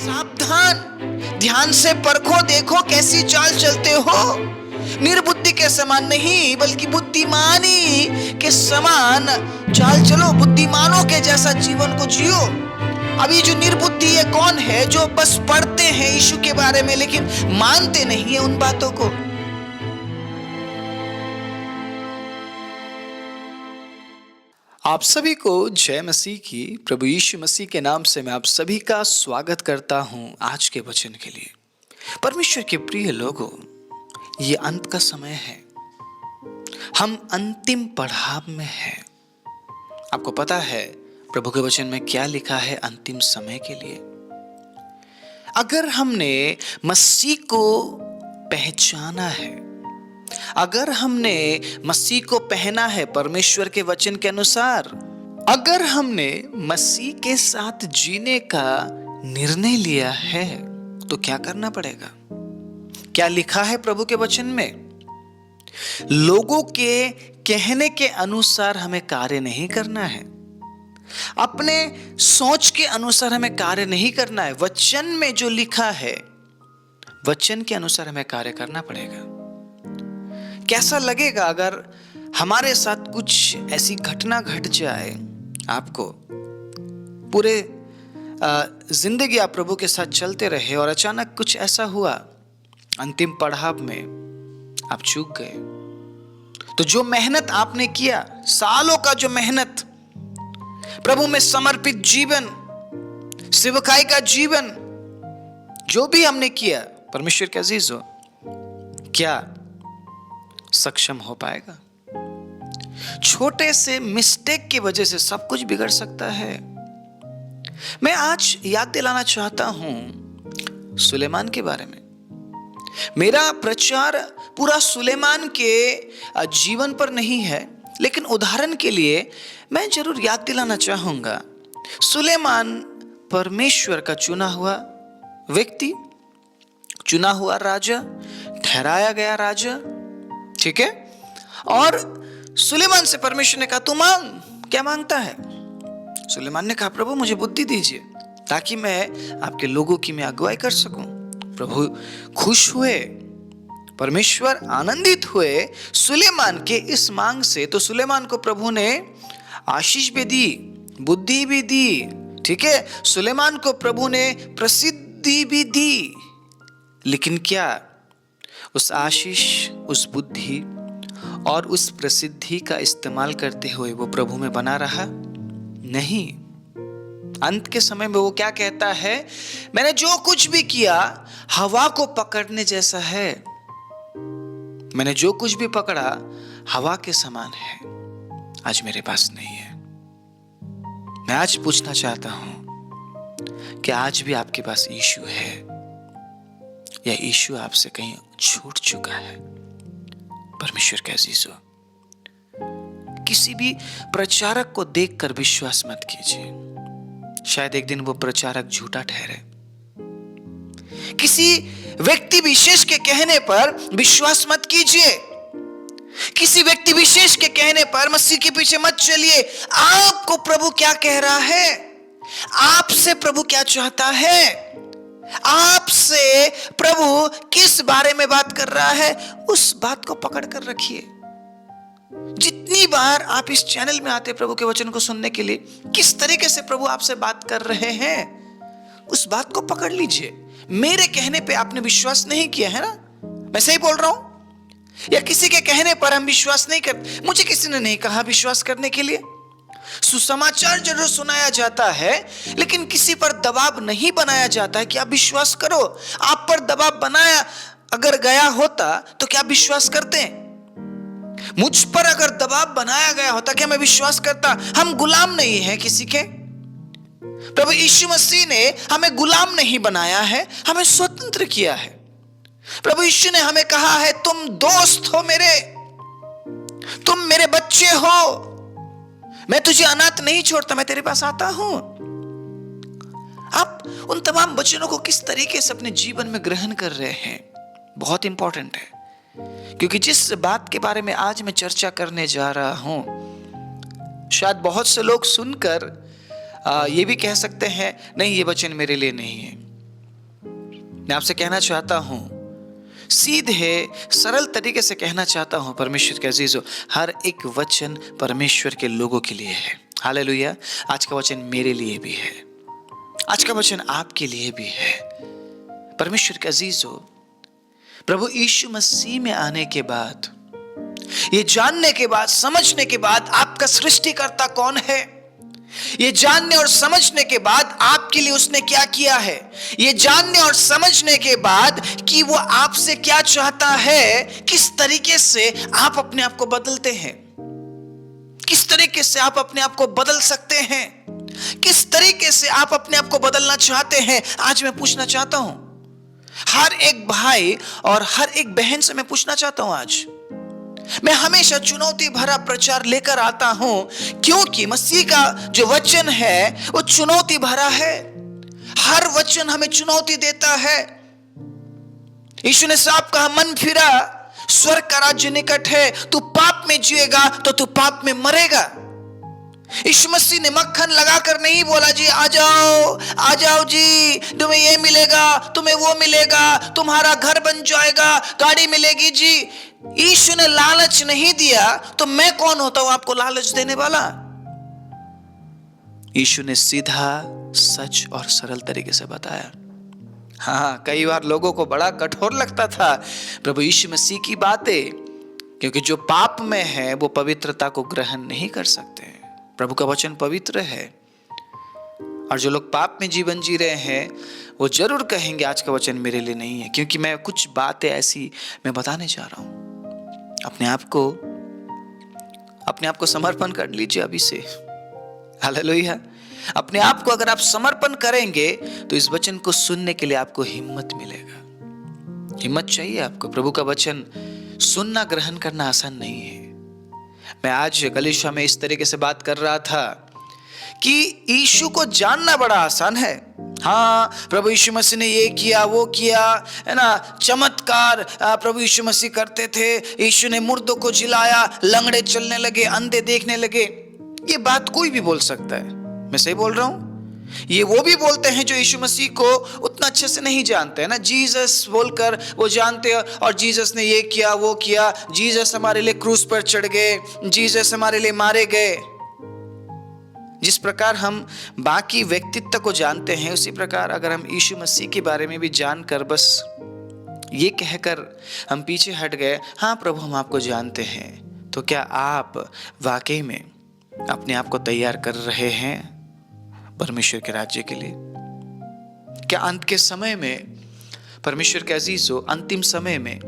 सावधान, ध्यान से परखो, देखो कैसी चाल चलते हो। निर्बुद्धि के समान नहीं बल्कि बुद्धिमानी के समान चाल चलो, बुद्धिमानों के जैसा जीवन को जियो। अभी जो निर्बुद्धि है कौन है? जो बस पढ़ते हैं यीशु के बारे में लेकिन मानते नहीं है उन बातों को। आप सभी को जय मसीह की। प्रभु यीशु मसीह के नाम से मैं आप सभी का स्वागत करता हूं आज के वचन के लिए। परमेश्वर के प्रिय लोगों, ये अंत का समय है, हम अंतिम पड़ाव में हैं। आपको पता है प्रभु के वचन में क्या लिखा है अंतिम समय के लिए? अगर हमने मसीह को पहचाना है, अगर हमने मसीह को पहना है परमेश्वर के वचन के अनुसार, अगर हमने मसीह के साथ जीने का निर्णय लिया है, तो क्या करना पड़ेगा? क्या लिखा है प्रभु के वचन में? लोगों के कहने के अनुसार हमें कार्य नहीं करना है, अपने सोच के अनुसार हमें कार्य नहीं करना है। वचन में जो लिखा है, वचन के अनुसार हमें कार्य करना पड़ेगा। कैसा लगेगा अगर हमारे साथ कुछ ऐसी घटना घट जाए? आपको पूरे जिंदगी आप प्रभु के साथ चलते रहे और अचानक कुछ ऐसा हुआ, अंतिम पड़ाव में आप चूक गए। तो जो मेहनत आपने किया, सालों का जो मेहनत, प्रभु में समर्पित जीवन, सेवकाई का जीवन, जो भी हमने किया, परमेश्वर के अजीजों, क्या सक्षम हो पाएगा? छोटे से मिस्टेक की वजह से सब कुछ बिगड़ सकता है। मैं आज याद दिलाना चाहता हूं सुलेमान के बारे में। मेरा प्रचार पूरा सुलेमान के जीवन पर नहीं है, लेकिन उदाहरण के लिए मैं जरूर याद दिलाना चाहूंगा। सुलेमान परमेश्वर का चुना हुआ व्यक्ति, चुना हुआ राजा, ठहराया गया राजा, ठीक है। और सुलेमान से परमेश्वर ने कहा तू मांग, क्या मांगता है? सुलेमान ने कहा प्रभु मुझे बुद्धि दीजिए ताकि मैं आपके लोगों की मैं अगुवाई कर सकूं। प्रभु खुश हुए, परमेश्वर आनंदित हुए सुलेमान के इस मांग से। तो सुलेमान को प्रभु ने आशीष भी दी, बुद्धि भी दी, ठीक है। सुलेमान को प्रभु ने प्रसिद्धि भी दी। लेकिन क्या उस आशीष, उस बुद्धि और उस प्रसिद्धि का इस्तेमाल करते हुए वो प्रभु में बना रहा? नहीं। अंत के समय में वो क्या कहता है? मैंने जो कुछ भी किया हवा को पकड़ने जैसा है। मैंने जो कुछ भी पकड़ा हवा के समान है, आज मेरे पास नहीं है। मैं आज पूछना चाहता हूं कि आज भी आपके पास यीशु है या यीशु आपसे कहीं छूट चुका है? परमेश्वर के अजीजों, किसी भी प्रचारक को देखकर विश्वास मत कीजिए। शायद एक दिन वो प्रचारक झूठा ठहरे। किसी व्यक्ति विशेष के कहने पर विश्वास मत कीजिए। किसी व्यक्ति विशेष के कहने पर मसीह के पीछे मत चलिए। आपको प्रभु क्या कह रहा है? आपसे प्रभु क्या चाहता है? आपसे प्रभु किस बारे में बात कर रहा है, उस बात को पकड़ कर रखिए। जितनी बार आप इस चैनल में आते प्रभु के वचन को सुनने के लिए, किस तरीके से प्रभु आपसे बात कर रहे हैं, उस बात को पकड़ लीजिए। मेरे कहने पे आपने विश्वास नहीं किया है ना? मैं सही बोल रहा हूं? या किसी के कहने पर हम विश्वास नहीं करते? मुझे किसी ने नहीं कहा विश्वास करने के लिए। सुसमाचार जरूर सुनाया जाता है, लेकिन किसी पर दबाव नहीं बनाया जाता है कि आप विश्वास करो। आप पर दबाव बनाया अगर गया होता तो क्या विश्वास करते? मुझ पर अगर दबाव बनाया गया होता क्या मैं विश्वास करता? हम गुलाम नहीं हैं किसी के। प्रभु यीशु मसीह ने हमें गुलाम नहीं बनाया है, हमें स्वतंत्र किया है। प्रभु यीशु ने हमें कहा है तुम दोस्त हो मेरे, तुम मेरे बच्चे हो, मैं तुझे अनाथ नहीं छोड़ता, मैं तेरे पास आता हूं। आप उन तमाम वचनों को किस तरीके से अपने जीवन में ग्रहण कर रहे हैं, बहुत इंपॉर्टेंट है। क्योंकि जिस बात के बारे में आज मैं चर्चा करने जा रहा हूं, शायद बहुत से लोग सुनकर ये भी कह सकते हैं नहीं ये वचन मेरे लिए नहीं है, मैं आपसे कहना चाहता हूं, सीधे सरल तरीके से कहना चाहता हूं, परमेश्वर के अजीजों, हर एक वचन परमेश्वर के लोगों के लिए है। हालेलुया। आज का वचन मेरे लिए भी है, आज का वचन आपके लिए भी है। परमेश्वर के अजीजों, प्रभु यीशु मसीह में आने के बाद, ये जानने के बाद, समझने के बाद आपका सृष्टिकर्ता कौन है, ये जानने और समझने के बाद आपके लिए उसने क्या किया है, ये जानने और समझने के बाद कि वो आपसे क्या चाहता है, किस तरीके से आप अपने आप को बदलते हैं, किस तरीके से आप अपने आप को बदल सकते हैं, किस तरीके से आप अपने आप को बदलना चाहते हैं, आज मैं पूछना चाहता हूं। हर एक भाई और हर एक बहन से मैं पूछना चाहता हूं। आज मैं हमेशा चुनौती भरा प्रचार लेकर आता हूं, क्योंकि मसीह का जो वचन है वो चुनौती भरा है। हर वचन हमें चुनौती देता है। यीशु ने साफ कहा, मन फिरा, स्वर्ग का राज्य निकट है। तू पाप में जिएगा तो तू पाप में मरेगा। यीशु मसीह ने मक्खन लगाकर नहीं बोला, जी आ जाओ जी, तुम्हें ये मिलेगा, तुम्हें वो मिलेगा, तुम्हारा घर बन जाएगा, गाड़ी मिलेगी जी। यीशु ने लालच नहीं दिया, तो मैं कौन होता हूं आपको लालच देने वाला। यीशु ने सीधा, सच और सरल तरीके से बताया। हाँ, कई बार लोगों को बड़ा कठोर लगता था प्रभु यीशु मसीह की बातें, क्योंकि जो पाप में है वो पवित्रता को ग्रहण नहीं कर सकते। प्रभु का वचन पवित्र है, और जो लोग पाप में जीवन जी रहे हैं वो जरूर कहेंगे आज का वचन मेरे लिए नहीं है, क्योंकि मैं कुछ बातें ऐसी मैं बताने जा रहा हूं। अपने आप को समर्पण कर लीजिए अभी से। हालेलुया। अपने आप को अगर आप समर्पण करेंगे तो इस वचन को सुनने के लिए आपको हिम्मत मिलेगा। हिम्मत चाहिए आपको। प्रभु का वचन सुनना, ग्रहण करना आसान नहीं है। मैं आज गलीशा में इस तरीके से बात कर रहा था कि यीशु को जानना बड़ा आसान है। हाँ, प्रभु यीशु मसीह ने ये किया, वो किया, है ना, चमत्कार प्रभु यीशु मसीह करते थे। यीशु ने मुर्दों को जिलाया, लंगड़े चलने लगे, अंधे देखने लगे। ये बात कोई भी बोल सकता है, मैं सही बोल रहा हूं? ये वो भी बोलते हैं जो यीशु मसीह को उतना अच्छे से नहीं जानते हैं ना। जीसस बोलकर वो जानते हैं, और जीसस ने ये किया, वो किया, जीसस हमारे लिए क्रूस पर चढ़ गए, जीसस हमारे लिए मारे गए। जिस प्रकार हम बाकी व्यक्तित्व को जानते हैं, उसी प्रकार अगर हम यीशु मसीह के बारे में भी जानकर बस ये कहकर हम पीछे हट गए, हाँ प्रभु हम आपको जानते हैं, तो क्या आप वाकई में अपने आप को तैयार कर रहे हैं परमेश्वर के राज्य के लिए? क्या अंत के समय में, परमेश्वर के अजीजों, अंतिम समय में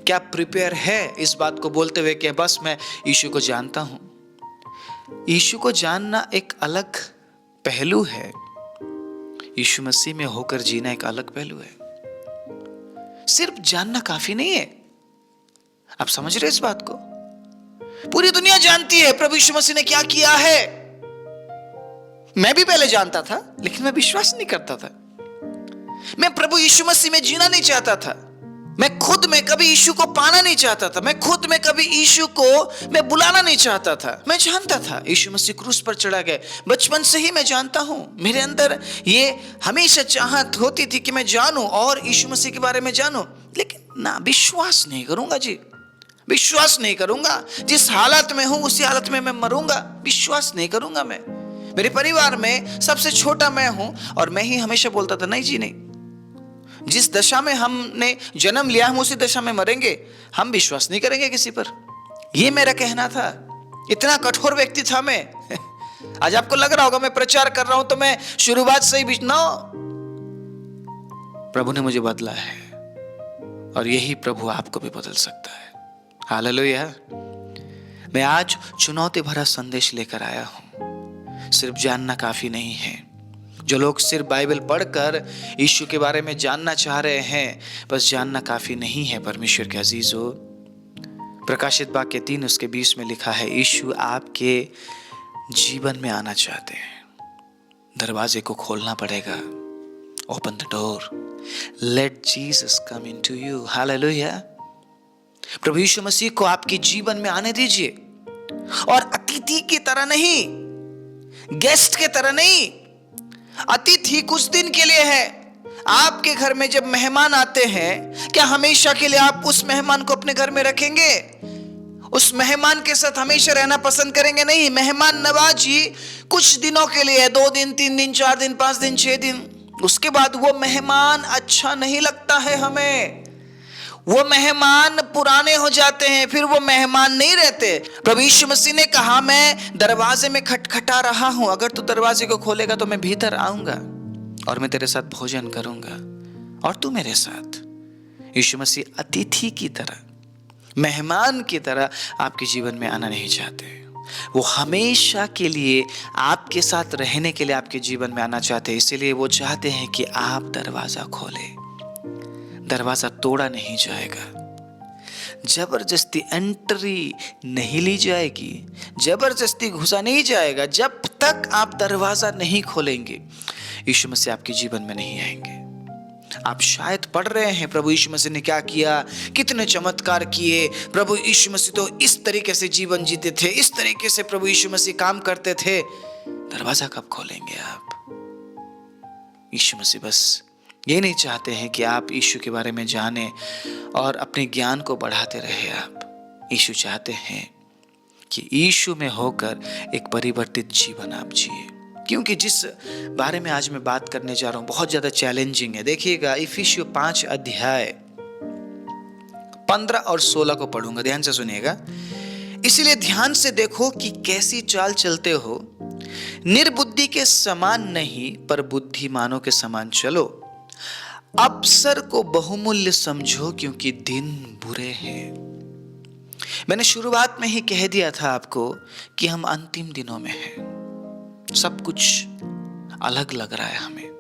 क्या प्रिपेयर है इस बात को बोलते हुए कि बस मैं यीशु को जानता हूं? यीशु को जानना एक अलग पहलू है, यीशु मसीह में होकर जीना एक अलग पहलू है। सिर्फ जानना काफी नहीं है। आप समझ रहे इस बात को? पूरी दुनिया जानती है प्रभु यीशु मसीह ने क्या किया है। मैं भी पहले जानता था, लेकिन मैं विश्वास नहीं करता था। मैं प्रभु यीशु मसीह में जीना नहीं चाहता था। मैं खुद में कभी यीशु को पाना नहीं चाहता था। मैं खुद में कभी यीशु को मैं बुलाना नहीं चाहता था। मैं जानता था यीशु मसीह क्रूस पर चढ़ा गया, बचपन से ही मैं जानता हूं। मेरे अंदर ये हमेशा चाहत होती थी कि मैं जानूं और यीशु मसीह के बारे में जानूं, लेकिन ना, विश्वास नहीं करूंगा जी, विश्वास नहीं करूंगा। जिस हालत में हूं उसी हालत में मैं मरूंगा, विश्वास नहीं करूंगा। मैं, मेरे परिवार में सबसे छोटा मैं हूं, और मैं ही हमेशा बोलता था नहीं जी नहीं, जिस दशा में हमने जन्म लिया हम उसी दशा में मरेंगे, हम विश्वास नहीं करेंगे किसी पर। यह मेरा कहना था। इतना कठोर व्यक्ति था मैं। आज आपको लग रहा होगा मैं प्रचार कर रहा हूं तो मैं शुरुआत से ही प्रभु ने मुझे बदला है, और यही प्रभु आपको भी बदल सकता है। हालेलुया। मैं आज चुनौती भरा संदेश लेकर आया हूं। सिर्फ जानना काफी नहीं है। जो लोग सिर्फ बाइबल पढ़कर यीशु के बारे में जानना चाह रहे हैं, बस जानना काफी नहीं है परमेश्वर के अजीजों। प्रकाशित वाक्य 3 उसके 20 में लिखा है, यीशु आपके जीवन में आना चाहते हैं। दरवाजे को खोलना पड़ेगा। Open the door, let Jesus come into you. Hallelujah. प्रभु यीशु मसीह को आपके जीवन में आने दीजिए, और अतिथि की तरह नहीं, गेस्ट के तरह नहीं। अतिथि कुछ दिन के लिए है, आपके घर में जब मेहमान आते हैं, क्या हमेशा के लिए आप उस मेहमान को अपने घर में रखेंगे? उस मेहमान के साथ हमेशा रहना पसंद करेंगे? नहीं। मेहमान नवाजी कुछ दिनों के लिए है, 2 दिन, 3 दिन, 4 दिन, 5 दिन, 6 दिन। उसके बाद वो मेहमान अच्छा नहीं लगता है हमें। वो मेहमान पुराने हो जाते हैं, फिर वो मेहमान नहीं रहते। प्रभु यीशु मसीह ने कहा, मैं दरवाजे में खटखटा रहा हूं, अगर तू दरवाजे को खोलेगा तो मैं भीतर आऊंगा और मैं तेरे साथ भोजन करूंगा और तू मेरे साथ। यीशु मसीह अतिथि की तरह, मेहमान की तरह आपके जीवन में आना नहीं चाहते। वो हमेशा के लिए आपके साथ रहने के लिए आपके जीवन में आना चाहते हैं। इसीलिए वो चाहते हैं कि आप दरवाजा खोलें। दरवाजा तोड़ा नहीं जाएगा, जबरदस्ती एंट्री नहीं ली जाएगी, जबरदस्ती घुसा नहीं जाएगा। जब तक आप दरवाजा नहीं खोलेंगे, यीशु मसीह आपके जीवन में नहीं आएंगे। आप शायद पढ़ रहे हैं प्रभु यीशु मसीह ने क्या किया, कितने चमत्कार किए। प्रभु यीशु मसीह तो इस तरीके से जीवन जीते थे, इस तरीके से प्रभु यीशु मसीह काम करते थे। दरवाजा कब खोलेंगे आप? यीशु मसीह बस ये नहीं चाहते हैं कि आप यीशु के बारे में जाने और अपने ज्ञान को बढ़ाते रहे। आप यीशु चाहते हैं कि यीशु में होकर एक परिवर्तित जीवन आप जिए। क्योंकि जिस बारे में आज मैं बात करने जा रहा हूं बहुत ज्यादा चैलेंजिंग है। देखिएगा, इफिसियों 5 अध्याय 15 और 16 को पढ़ूंगा, ध्यान से सुनिएगा। इसीलिए ध्यान से देखो कि कैसी चाल चलते हो, निर्बुद्धि के समान नहीं पर बुद्धिमानों के समान चलो। अवसर को बहुमूल्य समझो क्योंकि दिन बुरे हैं। मैंने शुरुआत में ही कह दिया था आपको कि हम अंतिम दिनों में हैं। सब कुछ अलग लग रहा है हमें,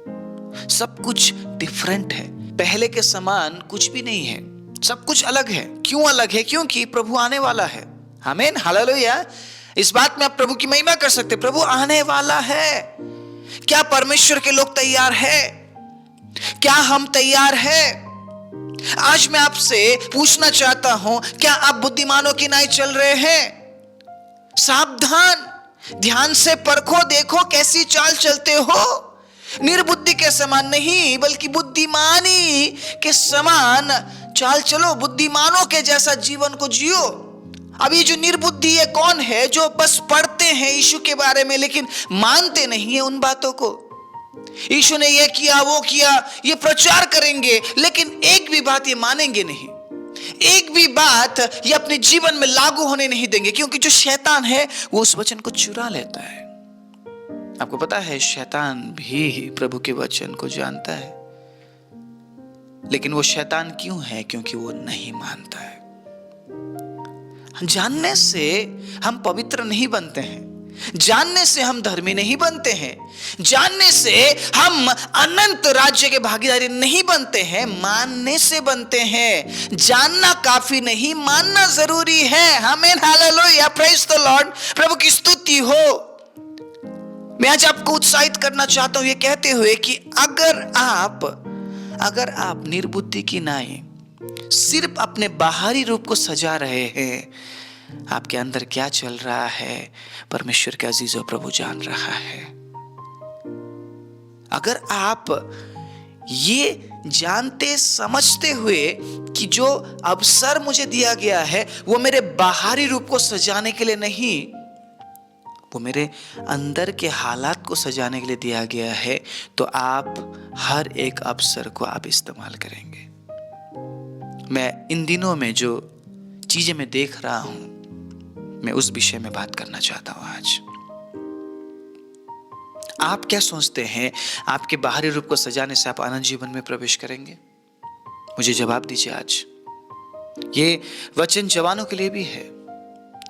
सब कुछ डिफरेंट है, पहले के समान कुछ भी नहीं है, सब कुछ अलग है। क्यों अलग है? क्योंकि प्रभु आने वाला है। आमीन, हालेलुया। इस बात में आप प्रभु की महिमा कर सकते। प्रभु आने वाला है। क्या परमेश्वर के लोग तैयार है? क्या हम तैयार हैं? आज मैं आपसे पूछना चाहता हूं, क्या आप बुद्धिमानों की नाई चल रहे हैं? सावधान, ध्यान से परखो, देखो कैसी चाल चलते हो। निर्बुद्धि के समान नहीं बल्कि बुद्धिमानी के समान चाल चलो। बुद्धिमानों के जैसा जीवन को जियो। अभी जो निर्बुद्धि है कौन है? जो बस पढ़ते हैं यीशु के बारे में लेकिन मानते नहीं है उन बातों को। यीशु ने ये किया, वो किया, ये प्रचार करेंगे लेकिन एक भी बात ये मानेंगे नहीं, एक भी बात ये अपने जीवन में लागू होने नहीं देंगे। क्योंकि जो शैतान है वो उस वचन को चुरा लेता है। आपको पता है शैतान भी प्रभु के वचन को जानता है, लेकिन वो शैतान क्यों है? क्योंकि वो नहीं मानता है। जानने से हम पवित्र नहीं बनते हैं, जानने से हम धर्मी नहीं बनते हैं, जानने से हम अनंत राज्य के भागीदारी नहीं बनते हैं, मानने से बनते हैं। जानना काफी नहीं, मानना जरूरी है। आमीन, हालेलुया, प्रेज द लॉर्ड। प्रभु की स्तुति हो। मैं आज आपको उत्साहित करना चाहता हूं ये कहते हुए कि अगर आप निर्बुद्धि की नाई सिर्फ अपने बाहरी रूप को सजा रहे हैं, आपके अंदर क्या चल रहा है परमेश्वर के अजीजों प्रभु जान रहा है। अगर आप ये जानते समझते हुए कि जो अवसर मुझे दिया गया है वो मेरे बाहरी रूप को सजाने के लिए नहीं, वो मेरे अंदर के हालात को सजाने के लिए दिया गया है, तो आप हर एक अवसर को आप इस्तेमाल करेंगे। मैं इन दिनों में जो चीजें मैं देख रहा हूं, मैं उस विषय में बात करना चाहता हूं आज। आप क्या सोचते हैं आपके बाहरी रूप को सजाने से आप आनंद जीवन में प्रवेश करेंगे? मुझे जवाब दीजिए आज। ये वचन जवानों के लिए भी है।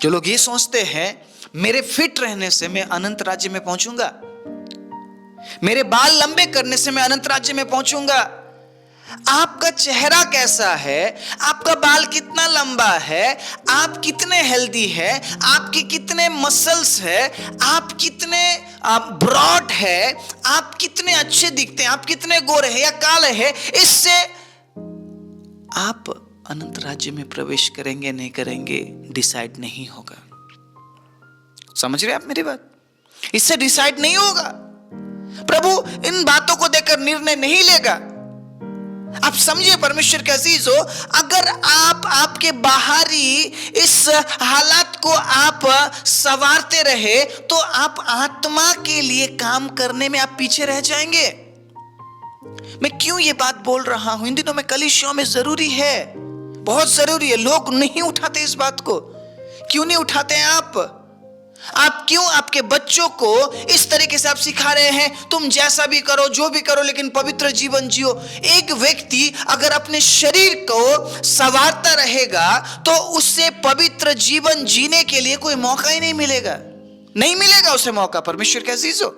जो लोग ये सोचते हैं मेरे फिट रहने से मैं अनंत राज्य में पहुंचूंगा, मेरे बाल लंबे करने से मैं अनंत राज्य में पहुंचूंगा। आपका चेहरा कैसा है, आपका बाल कितना लंबा है, आप कितने हेल्दी है, आपके कितने मसल्स है, आप कितने ब्रॉड है, आप कितने अच्छे दिखते हैं, आप कितने गोरे हैं या काले हैं, इससे आप अनंत राज्य में प्रवेश करेंगे नहीं करेंगे डिसाइड नहीं होगा। समझ रहे आप मेरी बात? इससे डिसाइड नहीं होगा। प्रभु इन बातों को देखकर निर्णय नहीं लेगा। आप समझिए परमेश्वर के अजीजों, अगर आप आपके बाहरी इस हालात को आप संवारते रहे तो आप आत्मा के लिए काम करने में आप पीछे रह जाएंगे। मैं क्यों ये बात बोल रहा हूं? इन दिनों में कलीसियाओं में जरूरी है, बहुत जरूरी है। लोग नहीं उठाते इस बात को। क्यों नहीं उठाते हैं आप क्यों आपके बच्चों को इस तरीके से आप सिखा रहे हैं, तुम जैसा भी करो, जो भी करो, लेकिन पवित्र जीवन जियो। एक व्यक्ति अगर अपने शरीर को संवारता रहेगा तो उससे पवित्र जीवन जीने के लिए कोई मौका ही नहीं मिलेगा, नहीं मिलेगा उसे मौका। परमेश्वर के अजीजों,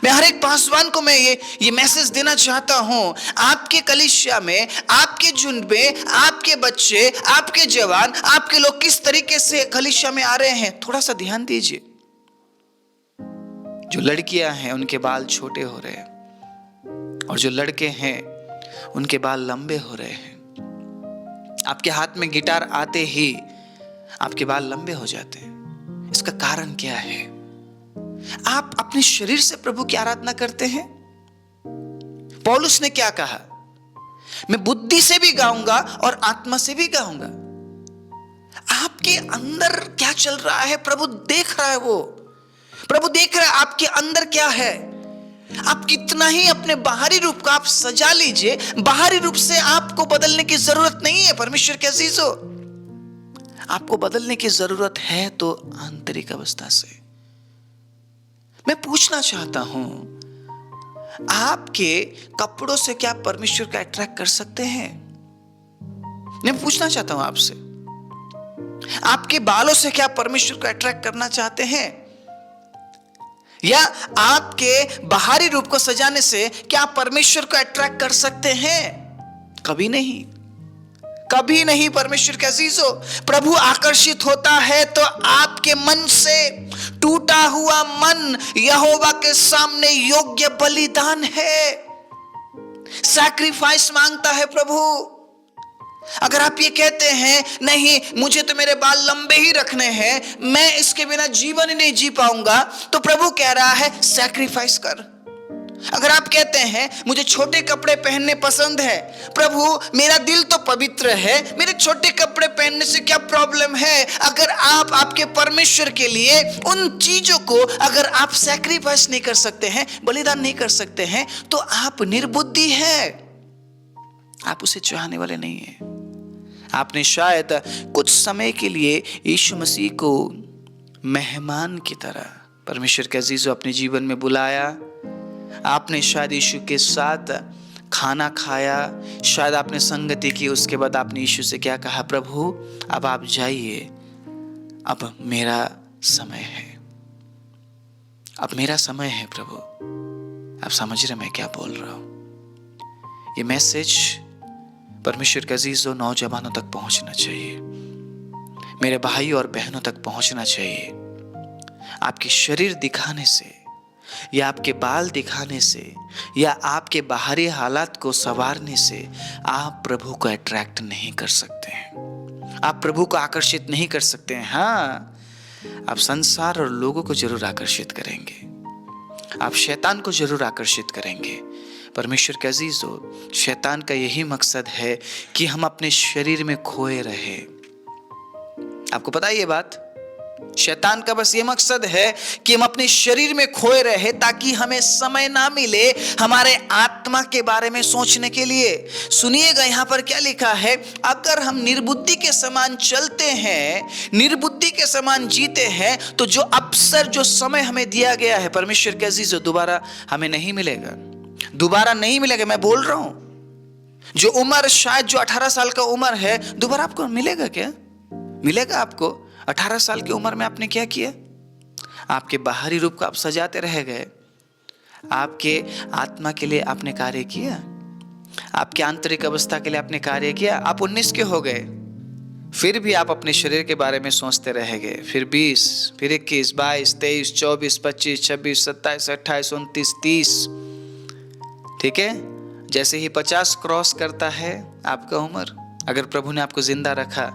मैं हर एक पासवान को मैं ये मैसेज देना चाहता हूं। आपके कलीसिया में, आपके झुंड में, आपके बच्चे, आपके जवान, आपके लोग किस तरीके से कलीसिया में आ रहे हैं, थोड़ा सा ध्यान दीजिए। जो लड़कियां हैं उनके बाल छोटे हो रहे हैं, और जो लड़के हैं उनके बाल लंबे हो रहे हैं। आपके हाथ में गिटार आते ही आपके बाल लंबे हो जाते हैं। इसका कारण क्या है? आप अपने शरीर से प्रभु की आराधना करते हैं। पौलुस ने क्या कहा? मैं बुद्धि से भी गाऊंगा और आत्मा से भी गाऊंगा। आपके अंदर क्या चल रहा है प्रभु देख रहा है। वो प्रभु देख रहा है आपके अंदर क्या है। आप कितना ही अपने बाहरी रूप को आप सजा लीजिए, बाहरी रूप से आपको बदलने की जरूरत नहीं है। परमेश्वर के अजीजों, आपको बदलने की जरूरत है तो आंतरिक अवस्था से। मैं पूछना चाहता हूं, आपके कपड़ों से क्या परमेश्वर को अट्रैक्ट कर सकते हैं? मैं पूछना चाहता हूं आपसे, आपके बालों से क्या परमेश्वर को अट्रैक्ट करना चाहते हैं? या आपके बाहरी रूप को सजाने से क्या परमेश्वर को अट्रैक्ट कर सकते हैं? कभी नहीं, कभी नहीं। परमेश्वर के अजीजों, प्रभु आकर्षित होता है तो आपके मन से। टूटा हुआ मन यहोवा के सामने योग्य बलिदान है, सैक्रिफाइस मांगता है प्रभु। अगर आप ये कहते हैं नहीं मुझे तो मेरे बाल लंबे ही रखने हैं, मैं इसके बिना जीवन ही नहीं जी पाऊंगा, तो प्रभु कह रहा है सैक्रिफाइस कर। अगर आप कहते हैं मुझे छोटे कपड़े पहनने पसंद है, प्रभु मेरा दिल तो पवित्र है, मेरे छोटे कपड़े पहनने से क्या प्रॉब्लम है? अगर आप आपके परमेश्वर के लिए उन चीजों को अगर आप सैक्रिफाइस नहीं कर सकते हैं, बलिदान नहीं कर सकते हैं, तो आप निर्बुद्धि हैं, आप उसे चाहने वाले नहीं हैं। आपने शायद कुछ समय के लिए यीशु मसीह को मेहमान की तरह परमेश्वर के अजीजों अपने जीवन में बुलाया। आपने शायद यीशु के साथ खाना खाया, शायद आपने संगति की। उसके बाद आपने यीशु से क्या कहा? प्रभु अब आप जाइए, अब मेरा समय है, अब मेरा समय है। प्रभु आप समझ रहे मैं क्या बोल रहा हूं? ये मैसेज परमेश्वर के अजीजों नौजवानों तक पहुंचना चाहिए, मेरे भाई और बहनों तक पहुंचना चाहिए। आपके शरीर दिखाने से या आपके बाल दिखाने से या आपके बाहरी हालात को संवारने से आप प्रभु को अट्रैक्ट नहीं कर सकते हैं, आप प्रभु को आकर्षित नहीं कर सकते हैं। हाँ, आप संसार और लोगों को जरूर आकर्षित करेंगे, आप शैतान को जरूर आकर्षित करेंगे। परमेश्वर के अजीजों, शैतान का यही मकसद है कि हम अपने शरीर में खोए रहे। आपको पता है ये बात? शैतान का बस ये मकसद है कि हम अपने शरीर में खोए रहे ताकि हमें समय ना मिले हमारे आत्मा के बारे में सोचने के लिए। सुनिएगा यहां पर क्या लिखा है, अगर हम निर्बुद्धि के समान चलते हैं, निर्बुद्धि के समान जीते हैं, तो जो अवसर, जो समय हमें दिया गया है परमेश्वर के अजीजों, दोबारा हमें नहीं मिलेगा, दोबारा नहीं मिलेगा। मैं बोल रहा हूं, जो उम्र शायद जो 18 साल का उम्र है, दोबारा आपको मिलेगा क्या? मिलेगा आपको? 18 साल की उम्र में आपने क्या किया? आपके बाहरी रूप को आप सजाते रह गए, आपके आत्मा के लिए आपने कार्य किया, आपके आंतरिक अवस्था के लिए आपने कार्य किया। आप 19 के हो गए, फिर भी आप अपने शरीर के बारे में सोचते रह गए। फिर 20, फिर 21, 22, 23, 24, 25, 26, 27, 28, 29, 30। ठीक है, जैसे ही 50 क्रॉस करता है आपका उम्र, अगर प्रभु ने आपको जिंदा रखा,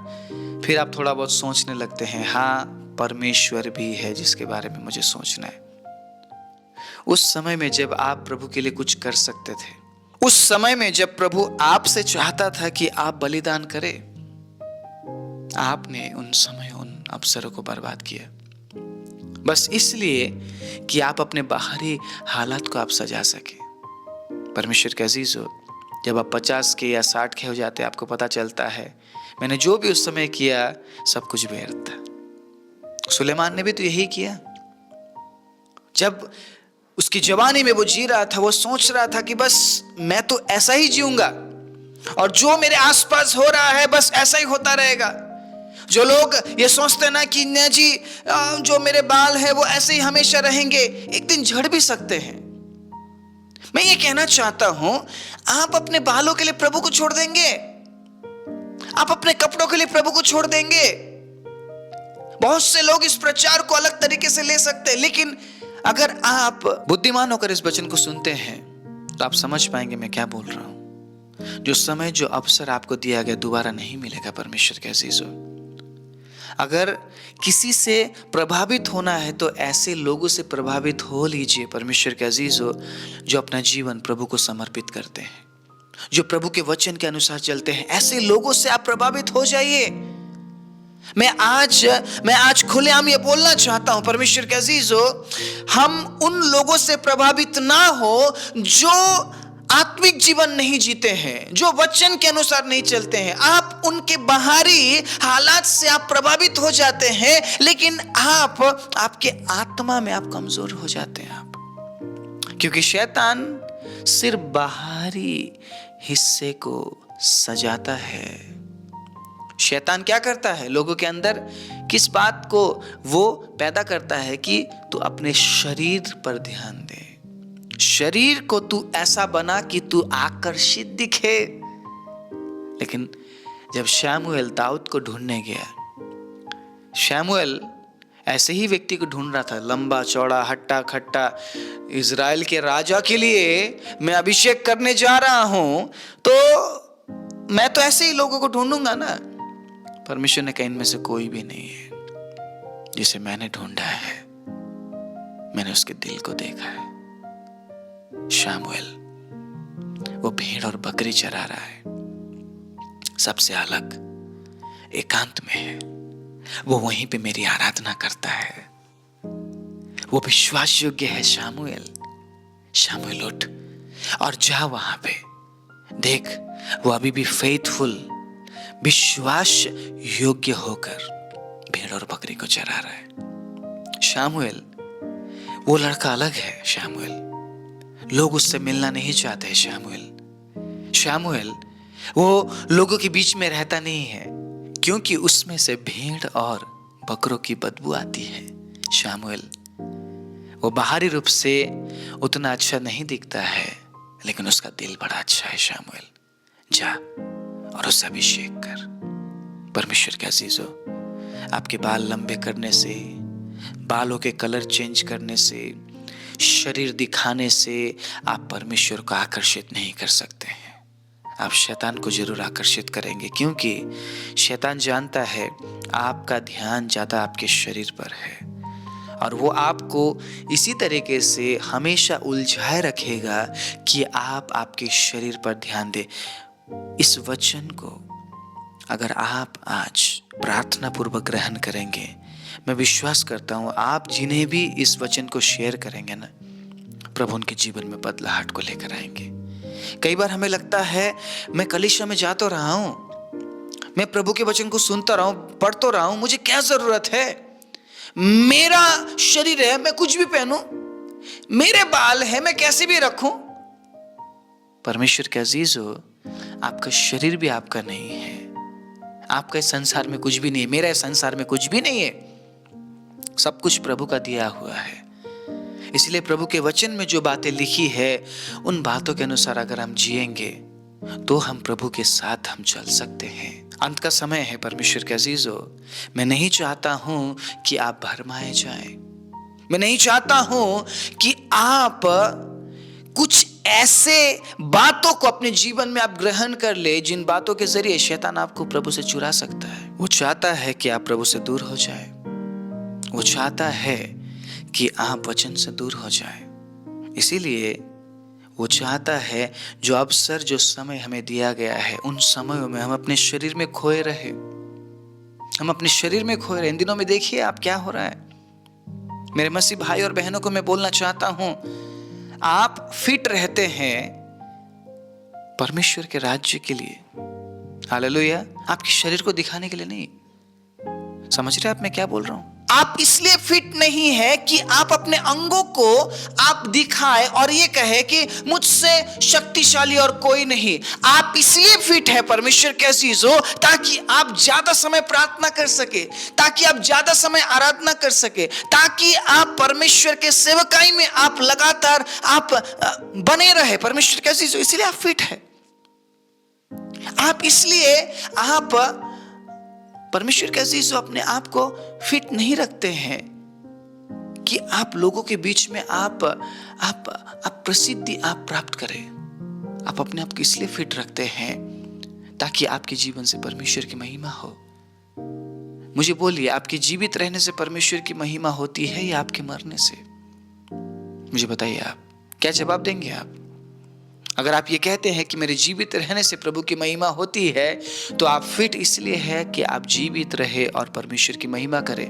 फिर आप थोड़ा बहुत सोचने लगते हैं, हाँ परमेश्वर भी है जिसके बारे में मुझे सोचना है। उस समय में जब आप प्रभु के लिए कुछ कर सकते थे, उस समय में जब प्रभु आपसे चाहता था कि आप बलिदान करें, आपने उन समय उन अवसरों को बर्बाद किया, बस इसलिए कि आप अपने बाहरी हालात को आप सजा सके। परमेश्वर के अजीज हो, जब आप 50 के या 60 के हो जाते, आपको पता चलता है मैंने जो भी उस समय किया सब कुछ व्यर्थ था। सुलेमान ने भी तो यही किया। जब उसकी जवानी में वो जी रहा था, वो सोच रहा था कि बस मैं तो ऐसा ही जीऊंगा और जो मेरे आसपास हो रहा है बस ऐसा ही होता रहेगा। जो लोग ये सोचते ना कि न जी जो मेरे बाल है वो ऐसे ही हमेशा रहेंगे, एक दिन झड़ भी सकते हैं। मैं ये कहना चाहता हूं, आप अपने बालों के लिए प्रभु को छोड़ देंगे? आप अपने कपड़ों के लिए प्रभु को छोड़ देंगे? बहुत से लोग इस प्रचार को अलग तरीके से ले सकते हैं, लेकिन अगर आप बुद्धिमान होकर इस वचन को सुनते हैं तो आप समझ पाएंगे मैं क्या बोल रहा हूं। जो समय, जो अवसर आपको दिया गया दोबारा नहीं मिलेगा। परमेश्वर के अजीजों, अगर किसी से प्रभावित होना है तो ऐसे लोगों से प्रभावित हो लीजिए परमेश्वर के अजीजों, जो अपना जीवन प्रभु को समर्पित करते हैं, जो प्रभु के वचन के अनुसार चलते हैं। ऐसे लोगों से आप प्रभावित हो जाइए। मैं आज खुलेआम ये बोलना चाहता हूं परमेश्वर के अजीजों, हम उन लोगों से प्रभावित ना हो जो आत्मिक जीवन नहीं जीते हैं, जो वचन के अनुसार नहीं चलते हैं। आप उनके बाहरी हालात से आप प्रभावित हो जाते हैं, लेकिन आपके आत्मा में आप कमजोर हो जाते हैं। क्योंकि शैतान सिर्फ बाहरी हिस्से को सजाता है। शैतान क्या करता है? लोगों के अंदर किस बात को वो पैदा करता है कि तू अपने शरीर पर ध्यान दे, शरीर को तू ऐसा बना कि तू आकर्षित दिखे। लेकिन जब शमूएल दाऊद को ढूंढने गया, शमूएल ऐसे ही व्यक्ति को ढूंढ रहा था, लंबा चौड़ा हट्टा खट्टा, इज़राइल के राजा के लिए मैं अभिषेक करने जा रहा हूं, तो मैं तो ऐसे ही लोगों को ढूंढूंगा ना। परमेश्वर ने कहा इनमें से कोई भी नहीं है जिसे मैंने ढूंढा है, मैंने उसके दिल को देखा है। शमूएल वो भेड़ और बकरी चरा रहा है, सबसे अलग एकांत में है, वो वहीं पे मेरी आराधना करता है, वो विश्वास योग्य है। शमूएल उठ और जा वहां पे, देख वो अभी भी फेथफुल, विश्वास योग्य होकर भेड़ और बकरी को चरा रहा है। शमूएल वो लड़का अलग है। शमूएल लोग उससे मिलना नहीं चाहते। शमूएल वो लोगों के बीच में रहता नहीं है, क्योंकि उसमें से भेड़ और बकरों की बदबू आती है। शमूएल वो बाहरी रूप से उतना अच्छा नहीं दिखता है, लेकिन उसका दिल बड़ा अच्छा है। शमूएल जा और उसे अभिषेक कर। परमेश्वर के अजीजों, आपके बाल लंबे करने से, बालों के कलर चेंज करने से, शरीर दिखाने से आप परमेश्वर को आकर्षित नहीं कर सकते हैं। आप शैतान को जरूर आकर्षित करेंगे, क्योंकि शैतान जानता है आपका ध्यान ज्यादा आपके शरीर पर है, और वो आपको इसी तरीके से हमेशा उलझाए रखेगा कि आप आपके शरीर पर ध्यान दें। इस वचन को अगर आप आज प्रार्थना पूर्वक ग्रहण करेंगे, मैं विश्वास करता हूं आप जिन्हें भी इस वचन को शेयर करेंगे ना, प्रभु उनके जीवन में बदलाहट को लेकर आएंगे। कई बार हमें लगता है मैं कलीसिया में जा तो रहा हूं, मैं प्रभु के वचन को सुनता रहा हूं, पढ़ तो रहा हूं, मुझे क्या जरूरत है? मेरा शरीर है, मैं कुछ भी पहनूं, मेरे बाल है, मैं कैसे भी रखूं। परमेश्वर के अजीजों, आपका शरीर भी आपका नहीं है, आपका इस संसार में कुछ भी नहीं है, मेरा इस संसार में कुछ भी नहीं है, सब कुछ प्रभु का दिया हुआ है। इसलिए प्रभु के वचन में जो बातें लिखी है, उन बातों के अनुसार अगर हम जिएंगे तो हम प्रभु के साथ हम चल सकते हैं। अंत का समय है परमेश्वर के अजीजों, मैं नहीं चाहता हूं कि आप भरमाए जाएं, मैं नहीं चाहता हूं कि आप कुछ ऐसे बातों को अपने जीवन में आप ग्रहण कर ले जिन बातों के जरिए शैतान आपको प्रभु से चुरा सकता है। वो चाहता है कि आप प्रभु से दूर हो जाए, वो चाहता है कि आप वचन से दूर हो जाए। इसीलिए वो चाहता है जो अवसर, जो समय हमें दिया गया है, उन समयों में हम अपने शरीर में खोए रहे। हम अपने शरीर में खोए रहे। इन दिनों में देखिए आप क्या हो रहा है। मेरे मसीह भाई और बहनों को मैं बोलना चाहता हूं, आप फिट रहते हैं परमेश्वर के राज्य के लिए। हालेलुया। आपके शरीर को दिखाने के लिए नहीं। समझ रहे हैं आप मैं क्या बोल रहा हूं? आप इसलिए फिट नहीं है कि आप अपने अंगों को आप दिखाए और ये कहे कि मुझसे शक्तिशाली और कोई नहीं। आप इसलिए फिट है परमेश्वर के अजीजों, ताकि आप ज्यादा समय प्रार्थना कर सके, ताकि आप ज्यादा समय आराधना कर सके, ताकि आप परमेश्वर के सेवकाई में आप लगातार आप बने रहे परमेश्वर के अजीजों। इसलिए आप फिट है। आप इसलिए आप परमेश्वर के अजीजों अपने आप को फिट नहीं रखते हैं कि आप लोगों के बीच में आप प्रसिद्धि आप प्राप्त करें। आप अपने आप को इसलिए फिट रखते हैं ताकि आपके जीवन से परमेश्वर की महिमा हो। मुझे बोलिए, आपके जीवित रहने से परमेश्वर की महिमा होती है या आपके मरने से? मुझे बताइए, आप क्या जवाब देंगे? आप अगर आप ये कहते हैं कि मेरे जीवित रहने से प्रभु की महिमा होती है, तो आप फिट इसलिए है कि आप जीवित रहे और परमेश्वर की महिमा करें।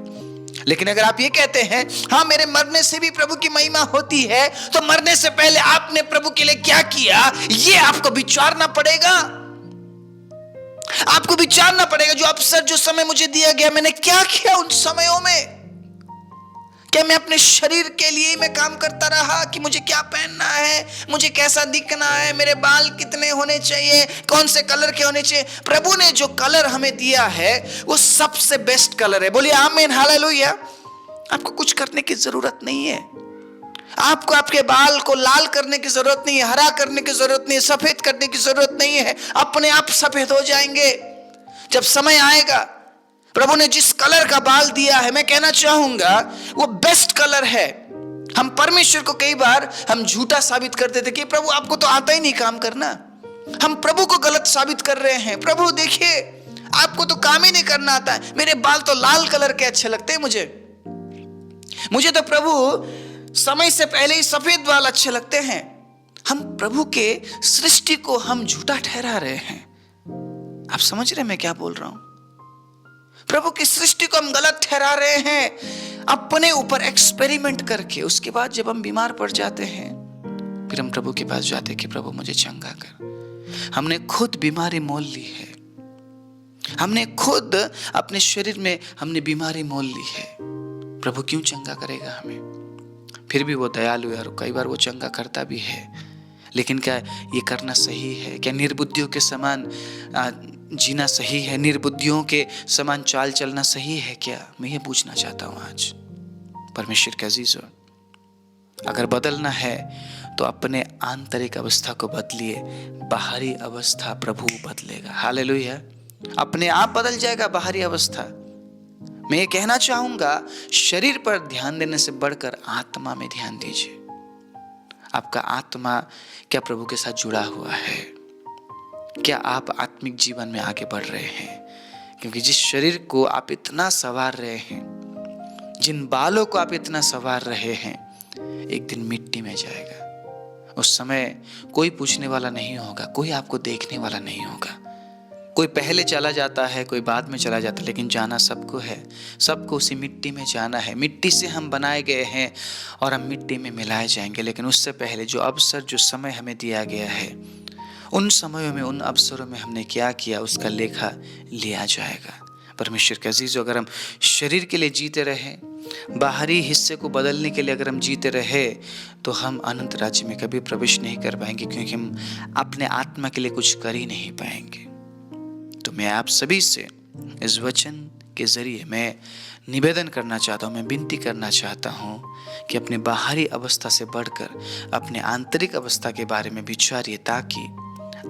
लेकिन अगर आप ये कहते हैं हाँ मेरे मरने से भी प्रभु की महिमा होती है, तो मरने से पहले आपने प्रभु के लिए क्या किया, ये आपको विचारना पड़ेगा। आपको विचारना पड़ेगा, जो अवसर, जो समय मुझे दिया गया, मैंने क्या किया उन समयों में? क्या मैं अपने शरीर के लिए ही मैं काम करता रहा कि मुझे क्या पहनना है, मुझे कैसा दिखना है, मेरे बाल कितने होने चाहिए, कौन से कलर के होने चाहिए? प्रभु ने जो कलर हमें दिया है वो सबसे बेस्ट कलर है। बोलिए आमीन, हालेलुया। आपको कुछ करने की जरूरत नहीं है। आपको आपके बाल को लाल करने की जरूरत नहीं है, हरा करने की जरूरत नहीं है, सफेद करने की जरूरत नहीं है। अपने आप सफेद हो जाएंगे जब समय आएगा। प्रभु ने जिस कलर का बाल दिया है, मैं कहना चाहूंगा वो बेस्ट कलर है। हम परमेश्वर को कई बार हम झूठा साबित करते थे कि प्रभु आपको तो आता ही नहीं काम करना। हम प्रभु को गलत साबित कर रहे हैं। प्रभु देखिए, आपको तो काम ही नहीं करना आता है। मेरे बाल तो लाल कलर के अच्छे लगते हैं मुझे तो प्रभु समय से पहले ही सफेद बाल अच्छे लगते हैं। हम प्रभु के सृष्टि को हम झूठा ठहरा रहे हैं। आप समझ रहे हैं मैं क्या बोल रहा हूं? प्रभु की सृष्टि को हम गलत ठहरा रहे हैं अपने ऊपर एक्सपेरिमेंट करके। उसके बाद जब हम बीमार पड़ जाते हैं, फिर हम प्रभु के पास जाते हैं कि प्रभु मुझे चंगा कर। हमने खुद बीमारी मोल ली है। हमने खुद अपने शरीर में हमने बीमारी मोल ली है। प्रभु क्यों चंगा करेगा हमें? फिर भी वो दयालु है और कई बार वो चंगा करता भी है। लेकिन क्या ये करना सही है? क्या निर्बुद्धियों के समान जीना सही है? निर्बुद्धियों के समान चाल चलना सही है क्या? मैं ये पूछना चाहता हूं आज परमेश्वर के अजीजों। अगर बदलना है तो अपने आंतरिक अवस्था को बदलिए, बाहरी अवस्था प्रभु बदलेगा। हालेलुया। अपने आप बदल जाएगा बाहरी अवस्था। मैं ये कहना चाहूंगा, शरीर पर ध्यान देने से बढ़कर आत्मा में ध्यान दीजिए। आपका आत्मा क्या प्रभु के साथ जुड़ा हुआ है? क्या आप आत्मिक जीवन में आगे बढ़ रहे हैं? क्योंकि जिस शरीर को आप इतना संवार रहे हैं, जिन बालों को आप इतना संवार रहे हैं, एक दिन मिट्टी में जाएगा। उस समय कोई पूछने वाला नहीं होगा, कोई आपको देखने वाला नहीं होगा। कोई पहले चला जाता है, कोई बाद में चला जाता है, लेकिन जाना सबको है। सबको उसी मिट्टी में जाना है। मिट्टी से हम बनाए गए हैं और हम मिट्टी में मिलाए जाएंगे। लेकिन उससे पहले जो अवसर, जो समय हमें दिया गया है, उन समयों में, उन अवसरों में हमने क्या किया, उसका लेखा लिया जाएगा। परमेश्वर के अजीजों, अगर हम शरीर के लिए जीते रहे, बाहरी हिस्से को बदलने के लिए अगर हम जीते रहे, तो हम अनंत राज्य में कभी प्रवेश नहीं कर पाएंगे, क्योंकि हम अपने आत्मा के लिए कुछ कर ही नहीं पाएंगे। तो मैं आप सभी से इस वचन के जरिए मैं निवेदन करना चाहता हूँ, मैं विनती करना चाहता हूँ कि अपने बाहरी अवस्था से बढ़कर अपने आंतरिक अवस्था के बारे में विचारिए, ताकि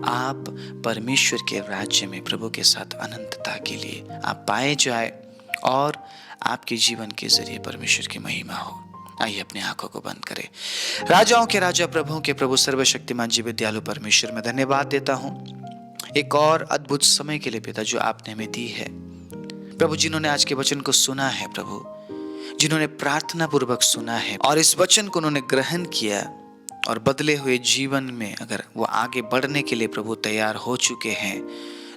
आप परमेश्वर के राज्य में प्रभु के साथ अनंतता के लिए आप पाए जाए और आपके जीवन के जरिए परमेश्वर की महिमा हो। आइए अपने आंखों को बंद करें। राजाओं के राजा, प्रभुओं के प्रभु, सर्वशक्तिमान जीवित दयालु परमेश्वर, मैं धन्यवाद देता हूँ एक और अद्भुत समय के लिए पिता, जो आपने हमें दी है प्रभु। जिन्होंने आज के वचन को सुना है प्रभु, जिन्होंने प्रार्थना पूर्वक सुना है और इस वचन को उन्होंने ग्रहण किया और बदले हुए जीवन में अगर वो आगे बढ़ने के लिए प्रभु तैयार हो चुके हैं,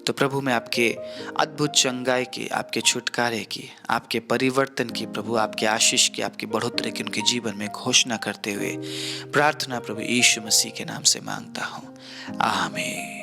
तो प्रभु मैं आपके अद्भुत चंगाई की, आपके छुटकारे की, आपके परिवर्तन की, प्रभु आपके आशीष की, आपकी बढ़ोतरी की उनके जीवन में घोषणा करते हुए प्रार्थना प्रभु यीशु मसीह के नाम से मांगता हूँ, आमीन।